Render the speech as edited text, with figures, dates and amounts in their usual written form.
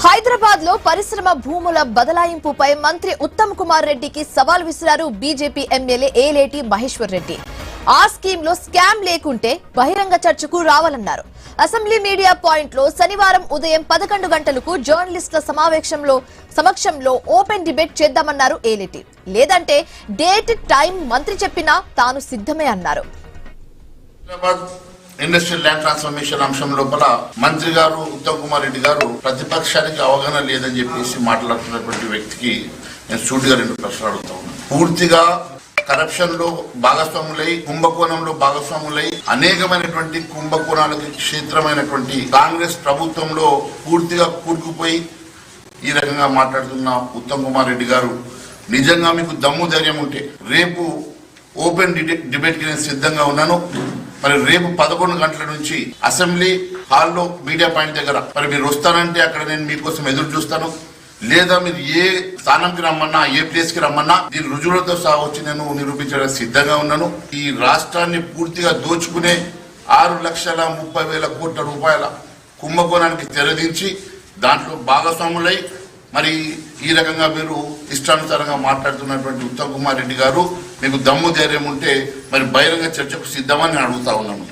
హైదరాబాద్ లో పరిశ్రమ భూముల బదలాయింపుపై మంత్రి ఉత్తమ్ కుమార్ రెడ్డికి సవాల్ విసిరారు బీజేపీ ఎమ్మెల్యే ఏలేటి మహేశ్వర్ రెడ్డి. ఆ స్కీమ్ లో స్కామ్ లేకుంటే బహిరంగ చర్చకు రావాలన్నారు. అసెంబ్లీ మీడియా పాయింట్ లో శనివారం ఉదయం 11 గంటలకు జర్నలిస్టుల సమక్షంలో ఓపెన్ డిబేట్ చేద్దామన్నారు ఏలేటి. లేదంటే డేట్ టైం మంత్రి చెప్పినా తాను సిద్ధమే అన్నారు. ఇండస్ట్రియల్ ల్యాండ్ ట్రాన్స్ఫర్మేషన్ అంశం లోపల మంత్రి గారు ఉత్తమ్ కుమార్ రెడ్డి గారు ప్రతిపక్షానికి అవగాహన లేదని చెప్పేసి మాట్లాడుతున్నటువంటి వ్యక్తికి నేను సూటిగా 2 ప్రశ్నలు అడుగుతా ఉన్నాను. పూర్తిగా కరప్షన్ లో భాగస్వాములై, కుంభకోణంలో భాగస్వాములై, అనేకమైనటువంటి కుంభకోణాలకు క్షేత్రమైనటువంటి కాంగ్రెస్ ప్రభుత్వంలో పూర్తిగా కూరుకుపోయి ఈ రకంగా మాట్లాడుతున్న ఉత్తమ్ కుమార్ రెడ్డి గారు నిజంగా మీకు దమ్ము ధైర్యం ఉంటే రేపు ఓపెన్ డిబేట్ కి నేను సిద్ధంగా ఉన్నాను. మరి రేపు 11 గంటల నుంచి అసెంబ్లీ హాల్లో మీడియా పాయింట్ దగ్గర మరి మీరు వస్తానంటే అక్కడ నేను మీకోసం ఎదురు చూస్తాను. లేదా మీరు ఏ స్థానంకి రమ్మన్నా, ఏ ప్లేస్ కి రమ్మన్నా దీని రుజువులతో సహా వచ్చి నేను నిరూపించడానికి సిద్ధంగా ఉన్నాను. ఈ రాష్ట్రాన్ని పూర్తిగా దోచుకునే 6,30,000 కోట్ల రూపాయల కుంభకోణానికి తెరదించి దాంట్లో భాగస్వాములై మరి ఈ రకంగా మీరు ఇష్టానుసారంగా మాట్లాడుతున్నటువంటి ఉత్తమ్ కుమార్ రెడ్డి గారు మీకు దమ్ము ధైర్యం ఉంటే మరి బహిరంగ చర్చకు సిద్ధమని అడుగుతా ఉన్నాను.